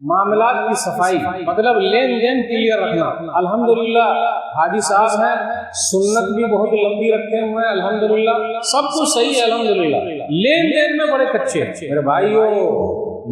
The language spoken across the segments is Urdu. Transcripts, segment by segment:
معاملات کی صفائی مطلب لین دین کلیئر رکھنا۔ الحمدللہ حاجی صاحب ہیں، سنت بھی بہت لمبی رکھے ہوئے ہیں، الحمدللہ سب کچھ صحیح ہے، الحمدللہ لین دین میں بڑے کچے ہیں۔ میرے بھائیو،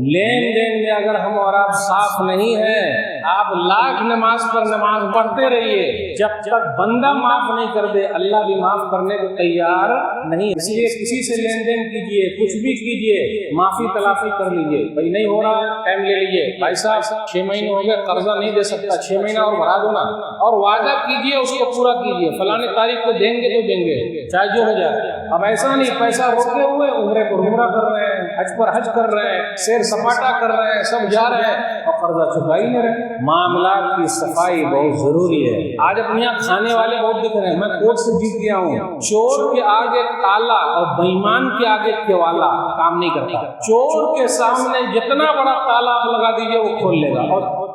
لین دین میں اگر ہم اور آپ صاف نہیں ہیں، آپ لاکھ نماز پر نماز پڑھتے رہیے، جب تک بندہ معاف نہیں کر دے اللہ بھی معاف کرنے کو تیار نہیں۔ اس لیے کسی سے لین دین کیجیے، کچھ بھی کیجیے، معافی تلافی کر لیجیے۔ بھائی نہیں ہو رہا ٹائم لے لیجیے، بھائی صاحب 6 مہینے ہو گئے قرضہ نہیں دے سکتا، 6 مہینہ اور بڑھا دو نا، اور وعدہ کیجیے اس کو پورا کیجیے، فلاں تاریخ کو دیں گے تو دیں گے چاہے جو ہو جائے۔ اب ایسا نہیں پیسہ روکے ہوئے عمرے پر عمرہ کر رہے ہیں، حج پر حج کر رہے ہیں، سیر سپاٹا کر رہے ہیں، سب جا رہے ہیں اور قرضہ چکا ہی نہیں رہے۔ معاملات کی صفائی بہت ضروری ہے۔ آج اپنے یہاں کھانے والے بہت دکھ رہے ہیں، میں کوٹ سے جیت گیا ہوں، چور کے آگے تالا اور بےایمان کے آگے کیوالا کام نہیں کرتا۔ چور کے سامنے جتنا بڑا تالا آپ لگا دیجیے وہ کھول لے گا،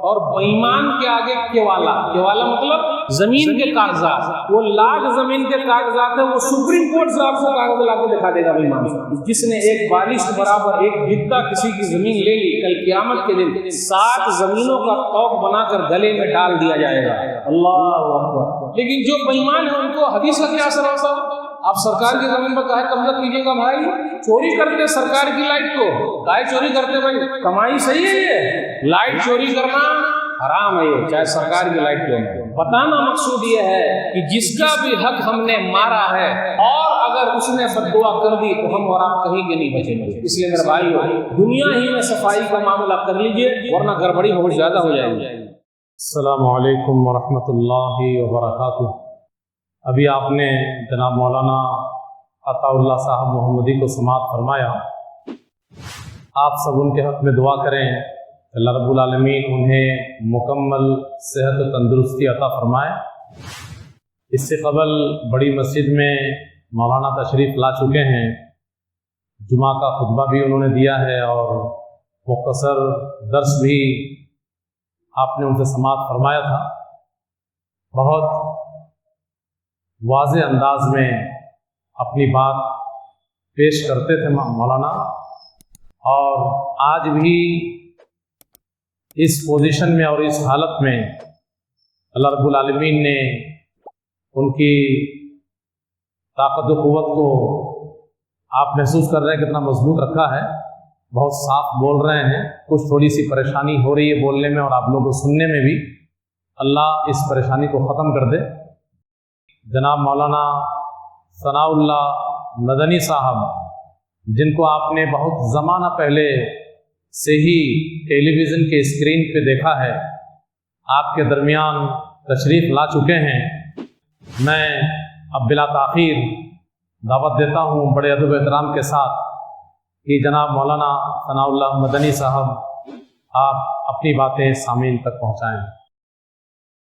اور بےایمان کے آگے کیوالا مطلب زمین کے کاغذات، وہ لاکھ زمین کے کاغذات ہیں، وہ سپریم کورٹ سے آپ کو کاغذ لا کے دکھا دے گا بےایمان۔ جس نے ایک بالش برابر ایک بتا کسی کی زمین لے لی، کل قیامت کے دن 7 زمینوں کا توق بنا کر گلے میں ڈال دیا جائے گا۔ اللہ اکبر۔ لیکن جو بےایمان ہیں ان کو حدیث کا کیا اثر ہوتا ہے؟ آپ سرکار کی زمین پر کہے قبضہ کیجیے گا، بھائی چوری کرتے سرکار کی لائٹ کو، کہے چوری کرتے بھائی کمائی صحیح ہے، یہ لائٹ چوری کرنا حرام ہے، یہ چاہے سرکار کی لائٹ کیوں نہ۔ بتانا مقصود یہ ہے کہ جس کا بھی حق ہم نے مارا ہے اور اگر اس نے بد دعا کر دی تو ہم اور آپ کہیں کے نہیں بچیں گے۔ اس لیے میرے بھائیو، دنیا ہی میں صفائی کا معاملہ کر لیجئے ورنہ گڑبڑی بہت زیادہ ہو جائے گی۔ السلام علیکم ورحمۃ اللہ وبرکاتہ۔ ابھی آپ نے جناب مولانا عطا اللہ صاحب محمدی کو سماعت فرمایا، آپ سب ان کے حق میں دعا کریں، اللہ رب العالمین انہیں مکمل صحت و تندرستی عطا فرمائے۔ اس سے قبل بڑی مسجد میں مولانا تشریف لا چکے ہیں، جمعہ کا خطبہ بھی انہوں نے دیا ہے اور مختصر درس بھی آپ نے ان سے سماعت فرمایا تھا۔ بہت واضح انداز میں اپنی بات پیش کرتے تھے مولانا، اور آج بھی اس پوزیشن میں اور اس حالت میں اللہ رب العالمین نے ان کی طاقت و قوت کو آپ محسوس کر رہے ہیں کتنا مضبوط رکھا ہے، بہت صاف بول رہے ہیں۔ کچھ تھوڑی سی پریشانی ہو رہی ہے بولنے میں اور آپ لوگوں کو سننے میں بھی، اللہ اس پریشانی کو ختم کر دے۔ جناب مولانا ثناء اللہ مدنی صاحب، جن کو آپ نے بہت زمانہ پہلے سے ہی ٹیلی ویژن کے اسکرین پہ دیکھا ہے، آپ کے درمیان تشریف لا چکے ہیں۔ میں اب بلا تاخیر دعوت دیتا ہوں بڑے ادب و احترام کے ساتھ کہ جناب مولانا ثناء اللہ مدنی صاحب آپ اپنی باتیں سامعین تک پہنچائیں۔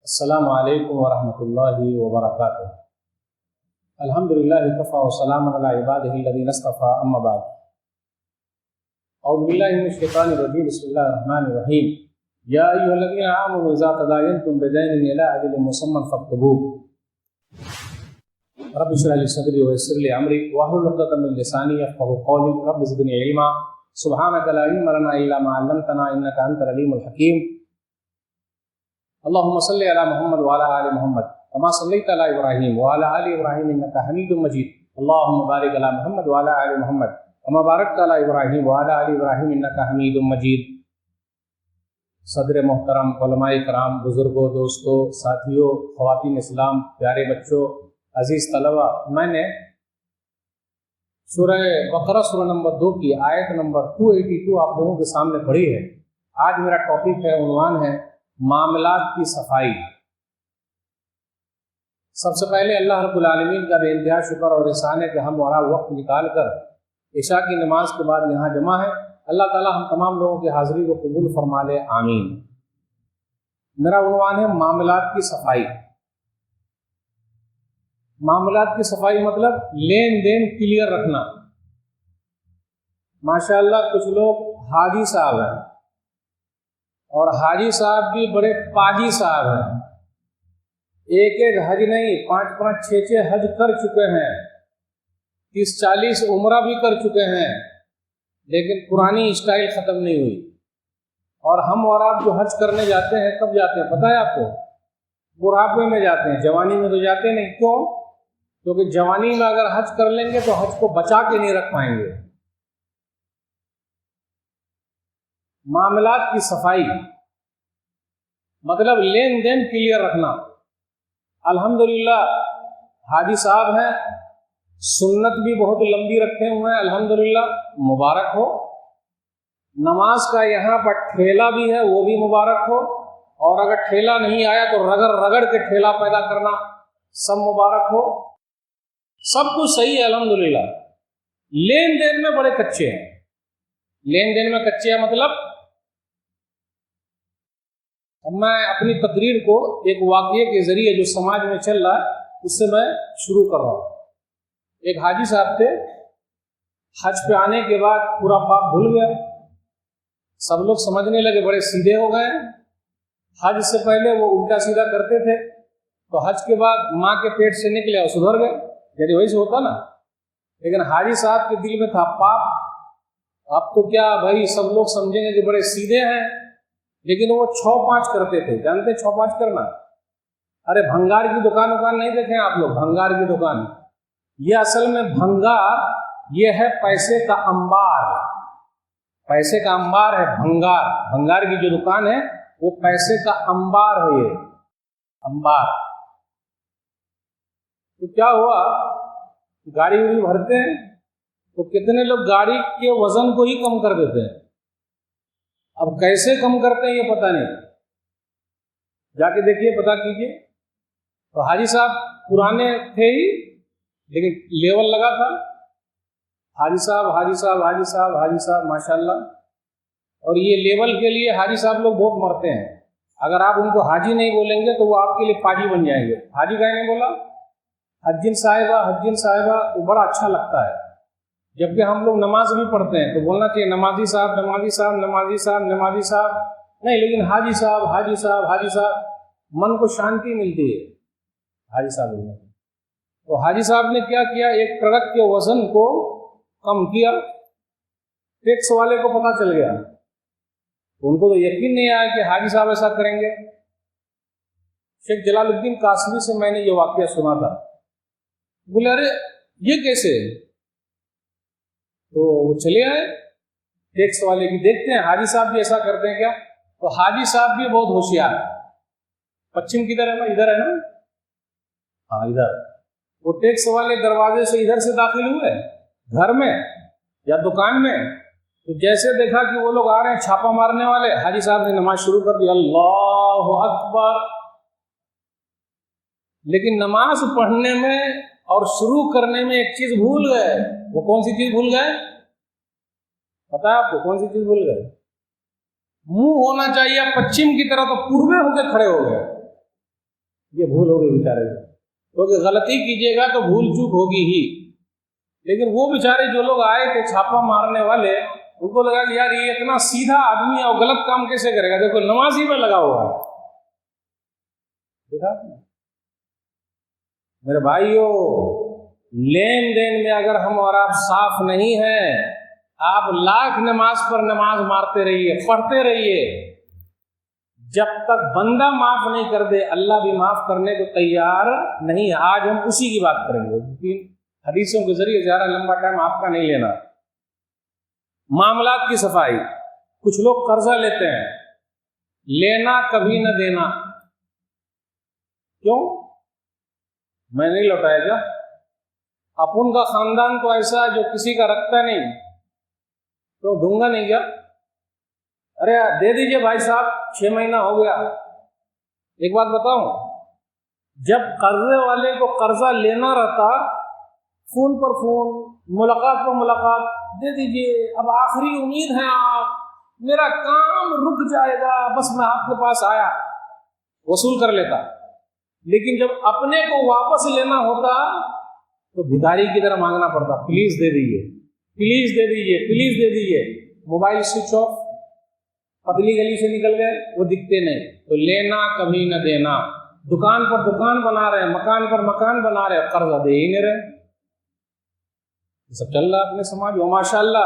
السلام علیکم ورحمۃ اللہ وبرکاتہ۔ الحمدللہ کفا وسلام علی عبادہ الذین اصطفی، اما بعد۔ اعوذ باللہ من الشیطان الرجیم، بسم اللہ الرحمن الرحیم۔ یا ایھا الذین آمنوا اذا تداینتم بدین الی اجل مسمی فاکتبوہ۔ رب اشرح لی صدری ویسر لی امری واحلل عقدۃ من لسانی یفقهوا قولی، رب زدنی علما، سبحانک لا علم لنا الا ما علمتنا انک انت العلیم الحکیم۔ اللهم صل علی محمد وعلی آل محمد کما صلیت علی ابراہیم وعلی آل ابراہیم انک حمید مجید۔ اللهم بارک علی محمد وعلی آل محمد کما بارکت علی ابراہیم وعلی آل ابراہیم انک حمید مجید۔ صدر محترم، علماء کرام، بزرگوں، دوستوں، ساتھیوں، خواتین اسلام، پیارے بچوں، عزیز طلبہ، میں نے سورہ بقرہ سورہ نمبر 2 کی آیت نمبر 282 آپ لوگوں کے سامنے پڑھی ہے۔ آج میرا ٹاپک ہے، عنوان ہے معاملات کی صفائی۔ سب سے پہلے اللہ رب العالمین کا بے انتہا شکر اور احسان ہے کہ ہم اور آپ وقت نکال کر عشاء کی نماز کے بعد یہاں جمع ہیں۔ اللہ تعالی ہم تمام لوگوں کی حاضری کو قبول فرما لے، آمین۔ میرا عنوان ہے معاملات کی صفائی۔ معاملات کی صفائی مطلب لین دین کلیئر رکھنا۔ ماشاءاللہ کچھ لوگ حاجی صاحب ہیں اور حاجی صاحب بھی بڑے پاجی صاحب ہیں، ایک ایک حج نہیں 5-5 6-6 حج کر چکے ہیں، 30-40 عمرہ بھی کر چکے ہیں، لیکن پرانی اسٹائل ختم نہیں ہوئی اور ہم اور آپ جو حج کرنے جاتے ہیں کب جاتے ہیں پتہ ہے آپ کو؟ بڑھاپے میں جاتے ہیں، جوانی میں تو جاتے نہیں۔ کیوں؟ کیونکہ جوانی میں اگر حج کر لیں گے تو حج کو بچا کے نہیں رکھ پائیں گے۔ معاملات کی صفائی مطلب لین دین کلیئر رکھنا۔ الحمدللہ حاجی صاحب ہیں، سنت بھی بہت لمبی رکھے ہوئے ہیں، الحمدللہ مبارک ہو۔ نماز کا یہاں پر ٹھیلا بھی ہے، وہ بھی مبارک ہو، اور اگر ٹھیلا نہیں آیا تو رگڑ رگڑ کے ٹھیلا پیدا کرنا، سب مبارک ہو۔ سب کچھ صحیح ہے الحمدللہ۔ لین دین میں بڑے کچے ہیں، لین دین میں کچے ہیں مطلب اب میں اپنی تقریر کو ایک واقعے کے ذریعے جو سماج میں چل رہا ہے اس سے میں شروع کر رہا ہوں۔ ایک حاجی صاحب تھے، حج پہ آنے کے بعد پورا پاپ بھول گیا، سب لوگ سمجھنے لگے بڑے سیدھے ہو گئے۔ حج سے پہلے وہ الٹا سیدھا کرتے تھے، تو حج کے بعد ماں کے پیٹ سے نکلے اور سدھر گئے، یعنی وہی سے ہوتا نا۔ لیکن حاجی صاحب کے دل میں تھا پاپ، اب تو کیا بھائی سب لوگ سمجھیں گے کہ بڑے سیدھے ہیں، لیکن وہ 6-5 کرتے تھے۔ جانتے 6-5 کرنا؟ ارے بھنگار کی دکان نہیں دیکھیں آپ لوگ، بھنگار کی دکان، یہ اصل میں بھنگار یہ ہے پیسے کا انبار، پیسے کا انبار ہے بھنگار۔ بھنگار کی جو دکان ہے وہ پیسے کا انبار ہے، یہ انبار۔ تو کیا ہوا، گاڑی وڑی بھرتے ہیں تو کتنے لوگ گاڑی کے وزن کو ہی کم کر دیتے ہیں۔ اب کیسے کم کرتے ہیں یہ پتہ نہیں، جا کے دیکھیے، پتہ کیجیے۔ تو حاجی صاحب پرانے تھے ہی لیکن لیول لگا تھا، حاجی صاحب حاجی صاحب حاجی صاحب حاجی صاحب ماشاءاللہ۔ اور یہ لیول کے لیے حاجی صاحب لوگ بہت مرتے ہیں، اگر آپ ان کو حاجی نہیں بولیں گے تو وہ آپ کے لیے پاجی بن جائیں گے۔ حاجی کا نہیں بولا، حجین صاحبہ حجین صاحبہ، تو بڑا اچھا لگتا ہے۔ جبکہ ہم لوگ نماز بھی پڑھتے ہیں تو بولنا چاہیے نمازی صاحب نمازی صاحب نمازی صاحب نمازی صاحب، نہیں، لیکن حاجی صاحب حاجی صاحب حاجی صاحب، من کو شانتی ملتی ہے حاجی صاحب بولنے۔ تو حاجی صاحب نے کیا کیا، ایک ٹرک کے وزن کو کم کیا، ٹیکس والے کو پتہ چل گیا، ان کو تو یقین نہیں آیا کہ حاجی صاحب ایسا کریں گے۔ شیخ جلال الدین قاسمی سے میں نے یہ واقعہ سنا تھا، بولے ارے یہ کیسے؟ تو وہ چلے آئے ٹیکس والے کی، دیکھتے ہیں حاجی صاحب بھی ایسا کرتے ہیں کیا؟ تو حاجی صاحب بھی بہت ہوشیار، پچھم کدھر ہے نا، ادھر ہے نا، ہاں ادھر۔ وہ ٹیکس والے دروازے سے ادھر سے داخل ہوئے گھر میں یا دکان میں، تو جیسے دیکھا کہ وہ لوگ آ رہے ہیں چھاپا مارنے والے، حاجی صاحب نے نماز شروع کر دی، اللہ اکبر۔ لیکن نماز پڑھنے میں اور شروع کرنے میں ایک چیز بھول گئے، وہ کون سی چیز بھول گئے پتا ہے آپ کو؟ کون سی چیز بھول گئے؟ منہ ہونا چاہیے پچھم کی طرف، تو پوروے ہو کے کھڑے ہو گئے، یہ بھول ہو گئی بیچارے سے، کیونکہ غلطی کیجیے گا تو بھول چوک ہوگی ہی۔ لیکن وہ بیچارے جو لوگ آئے تھے چھاپا مارنے والے، ان کو لگا کہ یار یہ اتنا سیدھا آدمی ہے اور غلط کام کیسے کرے گا، دیکھو نماز ہی میں لگا ہوا ہے، دیکھا میرے بھائیو۔ لین دین میں اگر ہم اور آپ صاف نہیں ہیں، آپ لاکھ نماز پر نماز مارتے رہیے، پڑھتے رہیے، جب تک بندہ معاف نہیں کر دے اللہ بھی معاف کرنے کو تیار نہیں ہے۔ آج ہم اسی کی بات کریں گے، کیونکہ حدیثوں کے ذریعے زیادہ لمبا ٹائم آپ کا نہیں لینا۔ معاملات کی صفائی، کچھ لوگ قرضہ لیتے ہیں، لینا کبھی نہ دینا، کیوں؟ میں نہیں لوٹایا کیا؟ اپن کا خاندان تو ایسا ہے جو کسی کا رکھتا نہیں، تو دوں گا نہیں کیا؟ ارے دے دیجئے بھائی صاحب، 6 مہینہ ہو گیا۔ ایک بات بتاؤں، جب قرضے والے کو قرضہ لینا رہتا، فون پر فون، ملاقات پر ملاقات، دے دیجئے، اب آخری امید ہے آپ، میرا کام رک جائے گا، بس میں آپ کے پاس آیا، وصول کر لیتا۔ لیکن جب اپنے کو واپس لینا ہوتا تو بھکاری کی طرح مانگنا پڑتا، پلیز دے دیجئے، پلیز دے دیجئے، پلیز دے دیجئے۔ موبائل سوئچ آف، پتلی گلی سے نکل گئے، وہ دکھتے نہیں۔ تو لینا کبھی نہ دینا، دکان پر دکان بنا رہے ہیں، مکان پر مکان بنا رہے ہیں، قرضہ دے ہی نہیں رہے، یہ سب چل رہا ہے اپنے سماج میں۔ ماشاء اللہ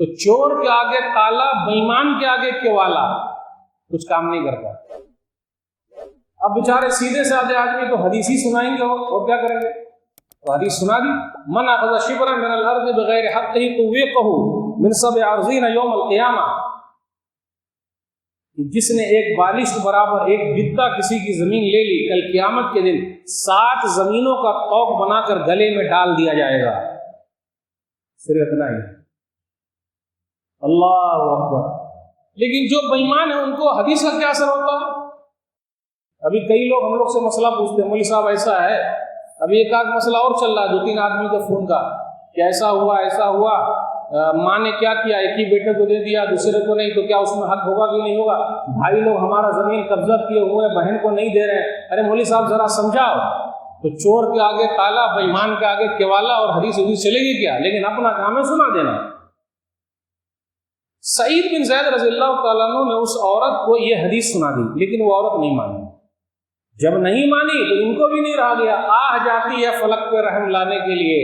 تو چور کے آگے تالا، بےایمان کے آگے کیوالا، کچھ کام نہیں کرتا۔ اب بیچارے سیدھے سادے آدمی تو حدیث ہی سنائیں گے، اور کیا کریں گے؟ تو حدیث سنا دی، من اخذ شبرا من الارض بغیر حقہ طوقہ من 7 ارضین یوم القیامہ، جس نے ایک بالشت برابر ایک بتہ کسی کی زمین لے لی، کل قیامت کے دن 7 زمینوں کا طوق بنا کر گلے میں ڈال دیا جائے گا۔ صرف اتنا ہی، اللہ اکبر۔ لیکن جو بےایمان ہے ان کو حدیث کا کیا اثر ہوتا ہے؟ ابھی کئی لوگ ہم لوگ سے مسئلہ پوچھتے ہیں، مولوی صاحب ایسا ہے، ابھی ایک آدھ مسئلہ اور چل رہا ہے 2-3 آدمی کا فون کا کہ ایسا ہوا، ماں نے کیا کیا، ایک ہی بیٹے کو دے دیا، دوسرے کو نہیں، تو کیا اس میں حق ہوگا کہ نہیں ہوگا؟ بھائی لوگ ہمارا زمین قبضہ کیے ہوئے ہیں، بہن کو نہیں دے رہے ہیں۔ ارے مولوی صاحب ذرا سمجھاؤ۔ تو چور کے آگے تالا، بےایمان کے آگے کیوالا، اور حدیث چلے گی کیا؟ لیکن اپنا کام ہے سنا دینا۔ سعید بن زید رضی اللہ تعالیٰ عنہ نے اس عورت کو یہ حدیث سنا دی، لیکن وہ عورت نہیں مانی۔ جب نہیں مانی تو ان کو بھی نہیں رہا گیا، آہ جاتی ہے فلک پہ رحم لانے کے لیے،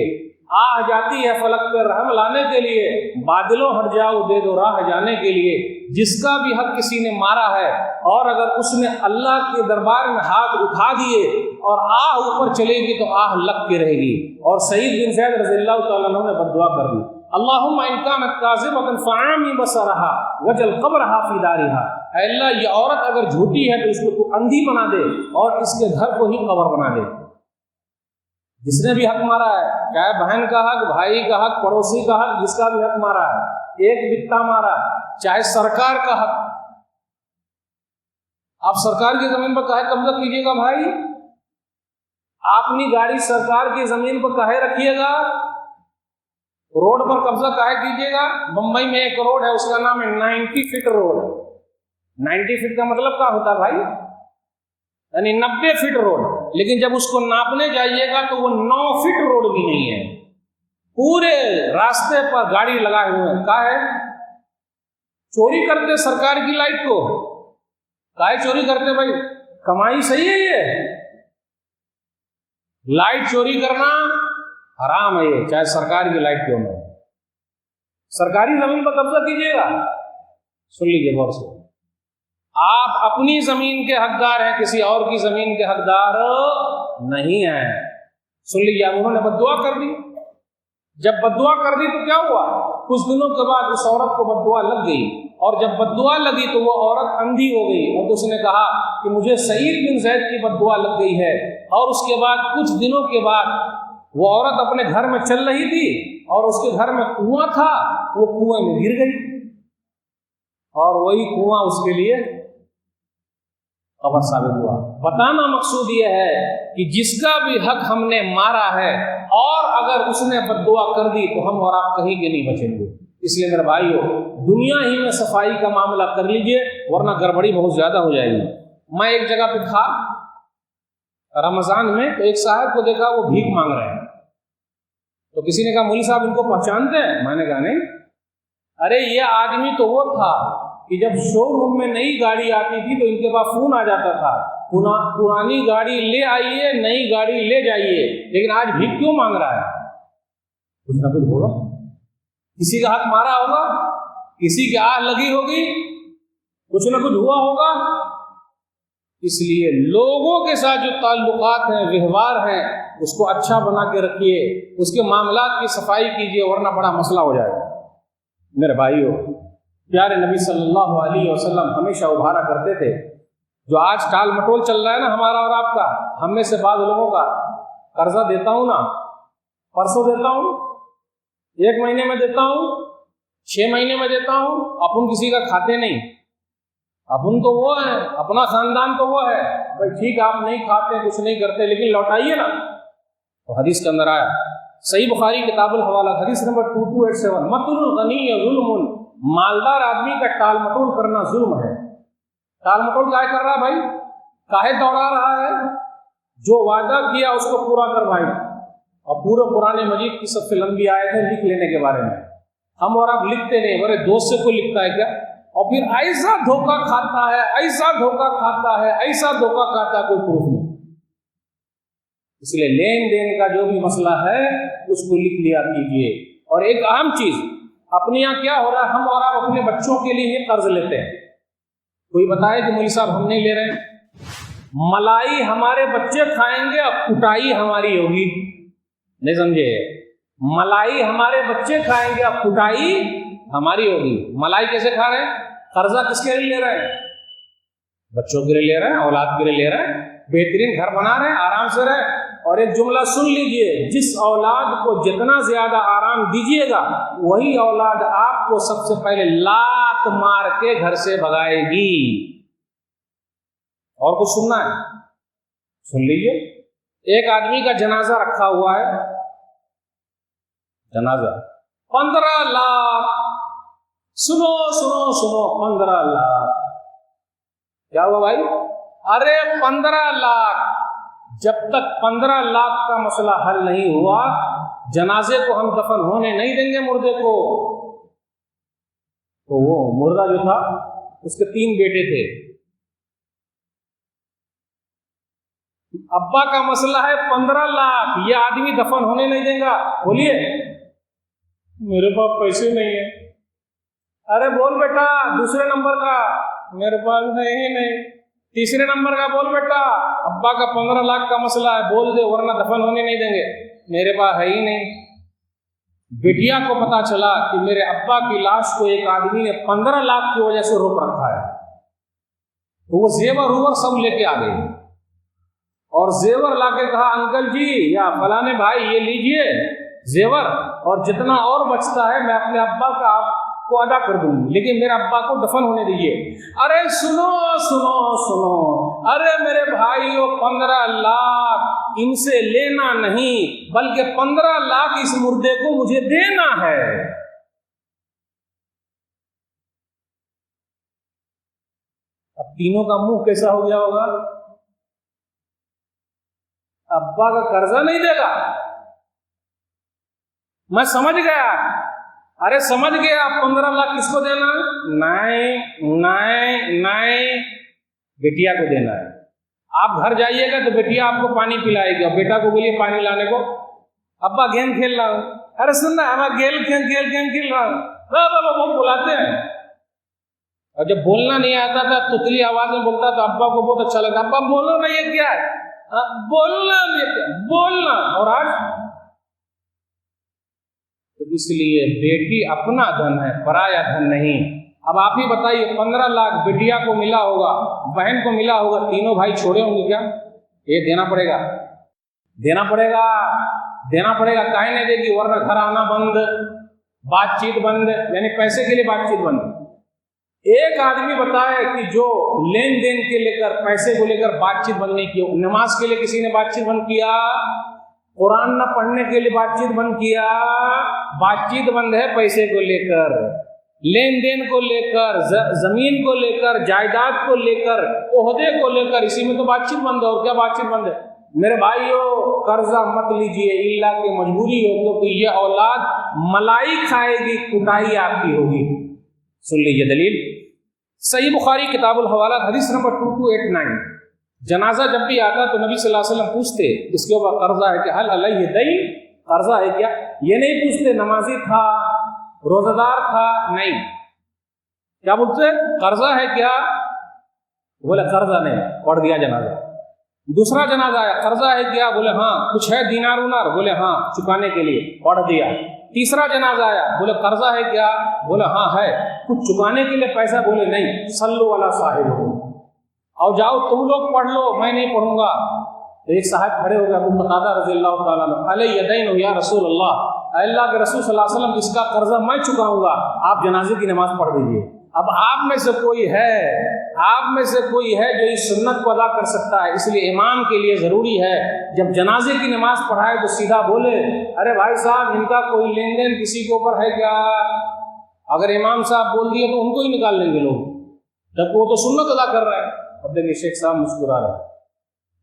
آہ جاتی ہے فلک پہ رحم لانے کے لیے، بادلوں ہٹ جاؤ دے دو راہ جانے کے لیے۔ جس کا بھی حق کسی نے مارا ہے، اور اگر اس نے اللہ کے دربار میں ہاتھ اٹھا دیے اور آہ اوپر چلے گی تو آہ لگ کے رہے گی۔ اور سعید بن زید رضی اللہ تعالیٰ عنہ نے بد دعا کر دی، اللہم ان کانت کاذبۃ فاعمی بصرہا وجل قبرہا فی دارہا، اے اللہ یہ عورت اگر جھوٹی ہے تو اس کو تو اندھی بنا دے اور اس کے گھر کو ہی قبر بنا دے۔ جس نے بھی حق مارا ہے، چاہے بہن کا حق، بھائی کا حق، پڑوسی کا حق، جس کا بھی حق مارا ہے، ایک بتہ مارا، چاہے سرکار کا حق، آپ سرکار کی زمین پر کاہے قبضہ کیجیے گا بھائی؟ اپنی گاڑی سرکار کی زمین پر کاہے رکھیے گا؟ روڈ پر قبضہ کاہے کیجیے گا؟ بمبئی میں ایک روڈ ہے، اس کا نام ہے 90 فٹ روڈ۔ 90 فٹ کا مطلب کیا ہوتا ہے بھائی؟ یعنی 90 فٹ روڈ، لیکن جب اس کو ناپنے جائیے گا تو وہ 9 فٹ روڈ بھی نہیں ہے، پورے راستے پر گاڑی لگائے ہوئے ہیں۔ کیا ہے؟ چوری کرتے سرکار کی لائٹ کو، کاہے چوری کرتے بھائی؟ کمائی صحیح ہے یہ؟ لائٹ چوری کرنا حرام ہے یہ، چاہے سرکار کی لائٹ کیوں نہ ہو۔ سرکاری زمین پر قبضہ کیجیے گا، سن لیجیے غور سے، آپ اپنی زمین کے حقدار ہیں، کسی اور کی زمین کے حقدار نہیں ہیں۔ سن لیجیے، اب انہوں نے بد دعا کر دی۔ جب بد دعا کر دی تو کیا ہوا؟ کچھ دنوں کے بعد اس عورت کو بد دعا لگ گئی، اور جب بد دعا لگی تو وہ عورت اندھی ہو گئی، اور اس نے کہا کہ مجھے سعید بن زید کی بد دعا لگ گئی ہے۔ اور اس کے بعد کچھ دنوں کے بعد وہ عورت اپنے گھر میں چل رہی تھی، اور اس کے گھر میں کنواں تھا، وہ کنویں میں گر گئی، اور وہی کنواں اس کے لیے قبر ثابت ہوا۔ بتانا مقصود یہ ہے کہ جس کا بھی حق ہم نے مارا ہے، اور اگر اس نے بد دعا کر دی تو ہم اور آپ کہیں کے نہیں بچیں گے۔ اس لیے میرے بھائیو، دنیا ہی میں صفائی کا معاملہ کر لیجئے، ورنہ گڑبڑی بہت زیادہ ہو جائے گی۔ میں ایک جگہ پہ تھا رمضان میں، تو ایک صاحب کو دیکھا وہ بھیک مانگ رہے ہیں، تو کسی نے کہا مولوی صاحب ان کو پہچانتے ہیں؟ میں نے کہا نہیں۔ ارے یہ آدمی تو وہ تھا کہ جب شو روم میں نئی گاڑی آتی تھی تو ان کے پاس فون آ جاتا تھا، پرانی گاڑی لے آئیے، نئی گاڑی لے جائیے، لیکن آج بھیک کیوں مانگ رہا ہے؟ کچھ نہ کچھ ہوگا، کسی کا حق مارا ہوگا، کسی کی آہ لگی ہوگی، کچھ نہ کچھ ہوا ہوگا۔ اس لیے لوگوں کے ساتھ جو تعلقات ہیں، ویوہار ہیں، اس کو اچھا بنا کے رکھیے، اس کے معاملات کی صفائی کیجیے، ورنہ بڑا مسئلہ ہو جائے گا۔ میرے بھائیو، پیارے نبی صلی اللہ علیہ وسلم ہمیشہ ابھارا کرتے تھے، جو آج ٹال مٹول چل رہا ہے نا ہمارا اور آپ کا، ہم میں سے بعض لوگوں کا، قرضہ دیتا ہوں نا، پرسوں دیتا ہوں، 1 مہینے میں دیتا ہوں، 6 مہینے میں دیتا ہوں، اپن کسی کا کھاتے نہیں، اپن تو وہ ہے، اپنا خاندان تو وہ ہے بھائی، ٹھیک ہے آپ نہیں کھاتے، کچھ نہیں کرتے، لیکن لوٹائیے نا۔ تو حدیث کے اندر آیا، صحیح بخاری کتاب الحوالہ حدیث نمبر 2287، مطل الغنی ظلم، مالدار آدمی کا ٹال مٹول کرنا ظلم ہے۔ ٹال مٹول کاہے کر رہا ہے بھائی؟ کاہے دوڑا رہا ہے؟ جو وعدہ کیا اس کو پورا کر بھائی۔ اور پورے قرآن مجید کی سب سے لمبی آیت ہے لکھ لینے کے بارے میں، ہم اور آپ لکھتے نہیں، میرے دوست سے کوئی لکھتا ہے کیا؟ اور پھر ایسا دھوکہ کھاتا ہے، ایسا دھوکہ کھاتا ہے، ایسا دھوکہ کھاتا ہے، کوئی پروف نہیں۔ اس لیے لین دین کا جو بھی مسئلہ ہے اس کو لکھ لیا کیجیے۔ اور ایک اہم چیز، اپنے یہاں کیا ہو رہا ہے، ہم اور آپ اپنے بچوں کے لیے ہی قرض لیتے ہیں. کوئی بتائے کہ مولوی صاحب ہم نہیں لے رہے ہیں. ملائی ہمارے بچے کھائیں گے اور کٹائی ہماری ہوگی. نہیں سمجھے؟ ملائی ہمارے بچے کھائیں گے اور کٹائی ہماری ہوگی. ملائی کیسے کھا رہے ہیں؟ قرضہ کس کے لیے لے رہے ہیں؟ بچوں کے لیے لے رہے ہیں، اولاد کے لیے لے رہے ہیں. بہترین گھر بنا رہے ہیں، آرام سے رہے. اور ایک جملہ سن لیجئے، جس اولاد کو جتنا زیادہ آرام دیجئے گا وہی اولاد آپ کو سب سے پہلے لات مار کے گھر سے بھگائے گی. اور کچھ سننا ہے؟ سن لیجئے. ایک آدمی کا جنازہ رکھا ہوا ہے، جنازہ 15 لاکھ. سنو سنو سنو، 15 لاکھ. کیا ہوا بھائی؟ ارے 15 لاکھ. جب تک 15 لاکھ کا مسئلہ حل نہیں ہوا جنازے کو ہم دفن ہونے نہیں دیں گے مردے کو. تو وہ مردہ جو تھا اس کے 3 بیٹے تھے. ابا کا مسئلہ ہے 15 لاکھ، یہ آدمی دفن ہونے نہیں دے گا. بولیے میرے پاس پیسے نہیں ہیں. ارے بول بیٹا دوسرے نمبر کا، میرے پاس ہے ہی نہیں. تیسرے نمبر کا بول بیٹا، ابا کا 15 لاکھ کا مسئلہ ہے، بول دے ورنہ دفن ہونے نہیں دیں گے. میرے پاس ہے ہی نہیں. بیٹیا کو پتا چلا کہ میرے ابا کی لاش کو ایک آدمی نے 15 لاکھ کی وجہ سے روک رکھا ہے. تو وہ زیور اوور سب لے کے آ گئی اور زیور لا کے کہا انکل جی یا فلانے بھائی یہ لیجئے زیور، اور جتنا اور بچتا ہے میں اپنے ابا کا آپ کو ادا کر دوں گی، لیکن میرے ابا کو دفن ہونے دیجیے. ارے سنو سنو سنو، ارے میرے بھائیو 15 لاکھ ان سے لینا نہیں بلکہ 15 لاکھ اس مردے کو مجھے دینا ہے. اب تینوں کا منہ کیسا ہو گیا ہوگا؟ ابا کا قرضہ نہیں دے گا. میں سمجھ گیا. ارے سمجھ گیا 15 لاکھ کس کو دینا؟ نہیں بیٹیا کو دینا ہے. آپ گھر جائیے گا تو بیٹیا آپ کو پانی پلائے گی اور بیٹا کو بولیے پانی لانے کو. ابا گیم کھیل رہا ہوں. ارے سننا ابا گیم کھیل رہا ہوں. وہ بلاتے ہیں اور جب بولنا نہیں آتا تھا تتلی آواز میں بولتا تو ابا کو بہت اچھا لگتا. ابا بولو نا یہ کیا ہے؟ بولنا. اور آج تو اس لیے بیٹی اپنا دھن ہے، پرایا دھن نہیں. اب آپ ہی بتائیے 15 لاکھ بیٹیا کو ملا ہوگا، بہن کو ملا ہوگا، تینوں بھائی چھوڑے ہوں گے کیا؟ یہ دینا پڑے گا. کاہیں نہیں دے گی ورنہ گھر آنا بند، بات چیت بند، یعنی پیسے کے لیے بات چیت بند. ایک آدمی بتائے کہ جو لین دین کے لے کر پیسے کو لے کر بات چیت بند نہیں کی. نماز کے لیے کسی نے بات چیت بند کیا؟ قرآن نہ پڑھنے کے لیے بات چیت بند کیا؟ بات چیت بند ہے پیسے کو لے کر، لین دین کو لے کر، زمین کو لے کر، جائیداد کو لے کر، عہدے کو لے کر، اسی میں تو بات چیت بند ہے. اور کیا بات چیت بند ہے؟ میرے بھائیو قرضہ مت لیجئے الا کہ مجبوری ہو، کیونکہ یہ اولاد ملائی کھائے گی، کٹائی آپ کی ہوگی. سن لیجئے دلیل. صحیح بخاری کتاب الحوالات حدیث نمبر 2289. جنازہ جب بھی آتا تو نبی صلی اللہ علیہ وسلم پوچھتے اس کے اوپر قرضہ ہے کہ حل علیہ دین، قرضہ ہے کیا؟ یہ نہیں پوچھتے نمازی تھا، روزہ دار تھا، نہیں. کیا بولتے؟ قرضہ ہے کیا؟ بولے قرضہ نہیں، پڑھ دیا جنازہ. دوسرا جنازہ آیا، قرضہ ہے کیا؟ بولے ہاں. کچھ ہے دینار ونار؟ بولے ہاں چکانے کے لیے، پڑھ دیا. تیسرا جنازہ آیا، بولے قرضہ ہے کیا؟ بولے ہاں ہے. کچھ چکانے کے لیے پیسہ؟ بولے نہیں. صلو علی صاحب، اور جاؤ تم لوگ پڑھ لو، میں نہیں پڑھوں گا. تو ایک صاحب کھڑے ہو گئے، ابو قتادہ رضی اللہ تعالیٰ عنہ، علیہ دین یا رسول اللہ، اللہ کے رسول صلی اللہ علیہ وسلم اس کا قرضہ میں چکاؤں گا، آپ جنازے کی نماز پڑھ دیجیے. اب آپ میں سے کوئی ہے جو اس سنت کو ادا کر سکتا ہے، اس لیے امام کے لیے ضروری ہے جب جنازے کی نماز پڑھائے تو سیدھا بولے ارے بھائی صاحب ان کا کوئی لین دین کسی کے اوپر ہے کیا؟ اگر امام صاحب بول دیے تو ان کو ہی نکال لیں گے لوگ، جب وہ تو سنت ادا کر رہا ہے. اب دیکھیے شیخ صاحب مسکرا رہے ہیں.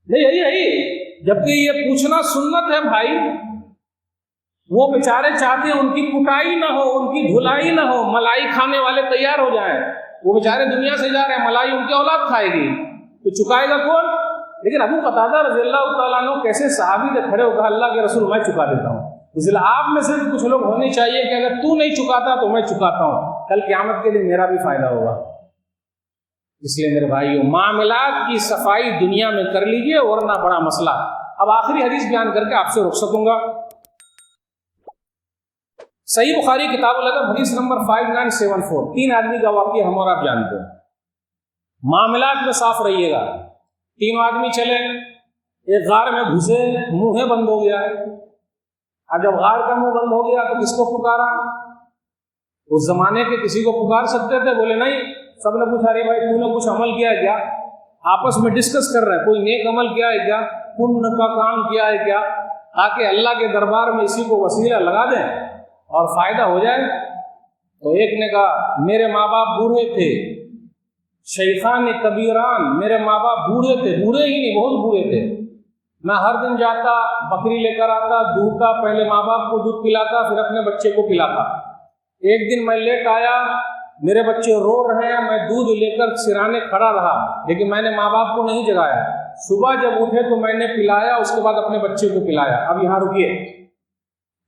نہیں یہی جبکہ یہ پوچھنا سنت ہے بھائی. وہ بیچارے چاہتے ہیں ان کی کٹائی نہ ہو، ان کی دھلائی نہ ہو، ملائی کھانے والے تیار ہو جائیں. وہ بیچارے دنیا سے جا رہے ہیں، ملائی ان کی اولاد کھائے گی تو چکائے گا کون؟ لیکن ابو قتادہ رضی اللہ تعالیٰ عنہ کیسے صحابی نے کھڑے ہو کہا اللہ کے رسول میں چکا دیتا ہوں. اس لیے آپ میں سے بھی کچھ لوگ ہونے چاہیے کہ اگر تو نہیں چکاتا تو میں چکاتا ہوں، کل قیامت کے دن میرا بھی فائدہ ہوگا۔ اس لیے میرے بھائیوں، معاملات کی صفائی دنیا میں کر لیجئے ورنہ بڑا مسئلہ۔ اب آخری حدیث بیان کر کے آپ سے رخصت ہوں گا۔ صحیح بخاری کتاب الادب حدیث نمبر 5974، 3 آدمی کا واقعہ ہم اور آپ جانتے ہیں۔ معاملات میں صاف رہیے گا۔ 3 آدمی چلے، ایک غار میں گھسے، منہ بند ہو گیا۔ اب جب غار کا منہ بند ہو گیا تو کس کو پکارا؟ اس زمانے کے کسی کو پکار سکتے تھے؟ بولے نہیں۔ سب نے پوچھا ارے بھائی تو نے کچھ عمل کیا ہے کیا؟ آپس میں ڈسکس کر رہے ہیں، کوئی نیک عمل کیا ہے کیا، پن کا کام کیا ہے کیا، تاکہ اللہ کے دربار میں اسی کو وسیلہ لگا دیں اور فائدہ ہو جائے۔ تو ایک نے کہا میرے ماں باپ بوڑھے تھے، شیخان کبیران، میرے ماں باپ بوڑھے تھے، بوڑھے ہی نہیں بہت بوڑھے تھے، میں ہر دن جاتا بکری لے کر آتا، دودھتا، پہلے ماں باپ کو دودھ پلاتا پھر اپنے بچے کو پلاتا۔ ایک دن میں لیٹ آیا، میرے بچے رو رہے ہیں، میں دودھ لے کر سرانے کھڑا رہا لیکن میں نے ماں باپ کو نہیں جگایا۔ صبح جب اٹھے تو میں نے پلایا، اس کے بعد اپنے بچے کو پلایا۔ اب یہاں رکیے،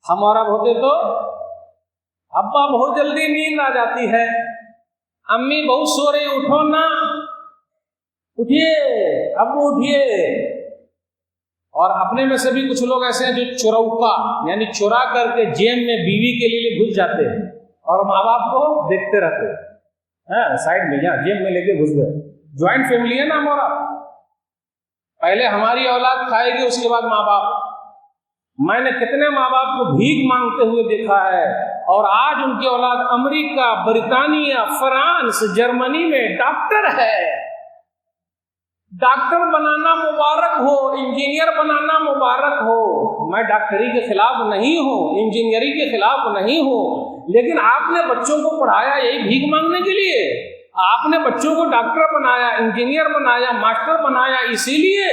ہم اور اب ہوتے تو ابا بہت جلدی نیند آ جاتی ہے، امی بہت سو رہی، اٹھو نا، اٹھیے ابو اٹھیے۔ اور اپنے میں سے بھی کچھ لوگ ایسے ہیں جو چوروکا یعنی چورا کر کے جیب میں بیوی کے لیے گھس جاتے ہیں اور ماں باپ کو دیکھتے رہتے ہیں، سائڈ میں جہاں جیب میں لے کے گھس گئے۔ جوائنٹ فیملی ہے نا ہمارا، پہلے ہماری اولاد کھائے گی اس کے بعد ماں باپ۔ میں نے کتنے ماں باپ کو بھیک مانگتے ہوئے دیکھا ہے اور آج ان کی اولاد امریکہ، برطانیہ، فرانس، جرمنی میں ڈاکٹر ہے۔ ڈاکٹر بنانا مبارک ہو، انجینئر بنانا مبارک ہو۔ میں ڈاکٹری کے خلاف نہیں ہوں، انجینئرنگ کے خلاف نہیں ہوں، لیکن آپ نے بچوں کو پڑھایا یہی بھیک مانگنے کے لیے؟ آپ نے بچوں کو ڈاکٹر بنایا، انجینئر بنایا، ماسٹر بنایا اسی لیے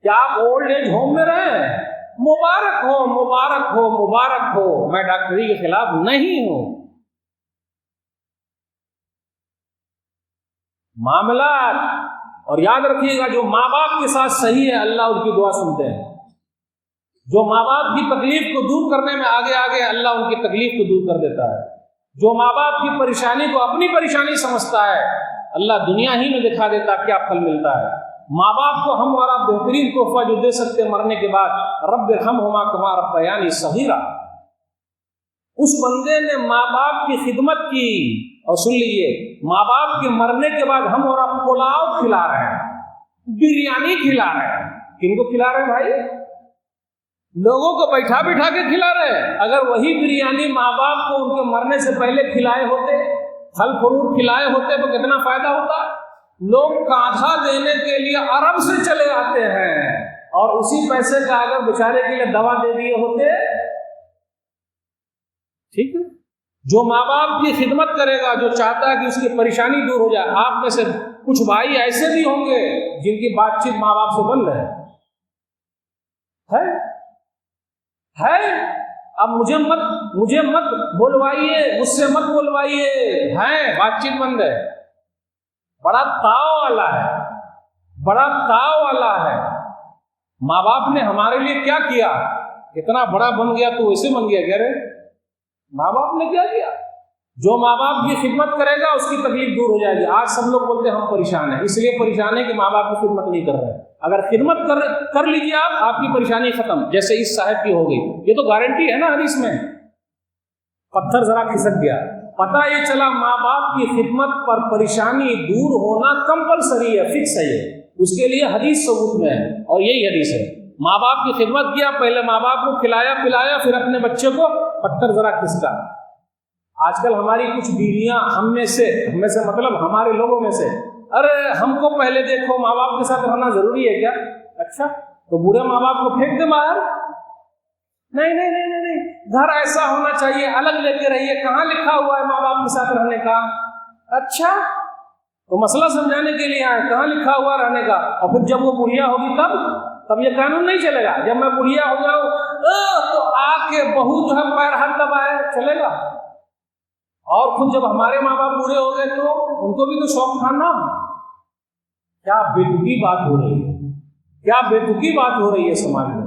کہ آپ اولڈ ایج ہوم میں رہیں؟ مبارک ہو، مبارک ہو، مبارک ہو۔ میں ڈاکٹری کے خلاف نہیں ہوں۔ معاملات، اور یاد رکھیے گا جو ماں باپ کے ساتھ صحیح ہے اللہ ان کی دعا سنتے ہیں۔ جو ماں باپ کی تکلیف کو دور کرنے میں آگے آگے اللہ ان کی تکلیف کو دور کر دیتا ہے۔ جو ماں باپ کی پریشانی کو اپنی پریشانی سمجھتا ہے اللہ دنیا ہی میں دکھا دیتا کیا پھل ملتا ہے۔ ماں باپ کو ہم اور آپ بہترین تحفہ جو دے سکتے ہیں مرنے کے بعد، رب ارحمہما کما ربیانی صغیرا۔ اس بندے نے ماں باپ کی خدمت کی، اور سن لیجیے ماں باپ کے مرنے کے بعد ہم اور آپ پلاؤ کھلا رہے ہیں، بریانی کھلا رہے ہیں۔ کن کو کھلا رہے ہیں بھائی؟ لوگوں کو بیٹھا بٹھا کے کھلا رہے ہیں۔ اگر وہی بریانی ماں باپ کو ان کے مرنے سے پہلے کھلائے ہوتے، پھل فروٹ کھلائے ہوتے تو کتنا فائدہ ہوتا۔ لوگ کانٹھا دینے کے لیے عرب سے چلے آتے ہیں اور اسی پیسے کا اگر بیچارے کے لیے دوا دے دیے ہوتے، ٹھیک ہے۔ جو ماں باپ کی خدمت کرے گا، جو چاہتا ہے کہ اس کی پریشانی دور ہو جائے۔ آپ میں سے کچھ بھائی ایسے بھی ہوں گے جن کی بات چیت ماں باپ سے بند ہے۔ اب مجھے مت بولوائیے، مجھ سے مت بولوائیے، بات چیت بند ہے۔ بڑا تاؤ والا ہے، بڑا تاؤ والا ہے۔ ماں باپ نے ہمارے لیے کیا کیا؟ اتنا بڑا بن گیا تو ویسے بن گیا کہہ رہے؟ ماں باپ نے کیا کیا؟ جو ماں باپ کی خدمت کرے گا اس کی تکلیف دور ہو جائے گی۔ آج سب لوگ بولتے ہیں ہم پریشان ہیں، اس لیے پریشان ہے کہ ماں باپ کی خدمت نہیں کر رہے۔ اگر خدمت کر لیجیے آپ کی پریشانی ختم، جیسے اس صاحب کی ہو گئی۔ یہ تو گارنٹی ہے نا حدیث میں۔ پتھر ذرا کھسک گیا، پتہ یہ چلا ماں باپ کی خدمت پر پریشانی دور ہونا کمپلسری ہے، فکس ہے، یہ اس کے لیے حدیث ثبوت میں ہے، اور یہی حدیث ہے۔ ماں باپ کی خدمت کیا، پہلے ماں باپ کو کھلایا پلایا، پھر اپنے بچے کو پتھر ذرا کھسکا۔ آج کل ہماری کچھ بیویاں ہم میں سے مطلب ہمارے لوگوں میں سے، ارے ہم کو پہلے دیکھو، ماں باپ کے ساتھ رہنا ضروری ہے کیا؟ اچھا تو برے ماں باپ کو پھینک دے باہر؟ نہیں، گھر ایسا ہونا چاہیے، الگ لے کے رہیے۔ کہاں لکھا ہوا ہے ماں باپ کے ساتھ رہنے کا؟ اچھا تو مسئلہ سمجھانے کے لیے آئے، کہاں لکھا ہوا رہنے کا؟ اور پھر جب وہ بڑھیا ہوگی تب یہ قانون نہیں چلے گا۔ جب میں بڑھیا ہو جاؤں تو آ کے بہو جو ہے پیر ہاتھ دبائے چلے گا؟ اور خود جب ہمارے ماں باپ بوڑھے ہو گئے تو ان کو بھی تو شوق تھا نا۔ کیا بے تکی بات ہو رہی ہے، کیا بے تکی بات ہو رہی ہے سماج میں۔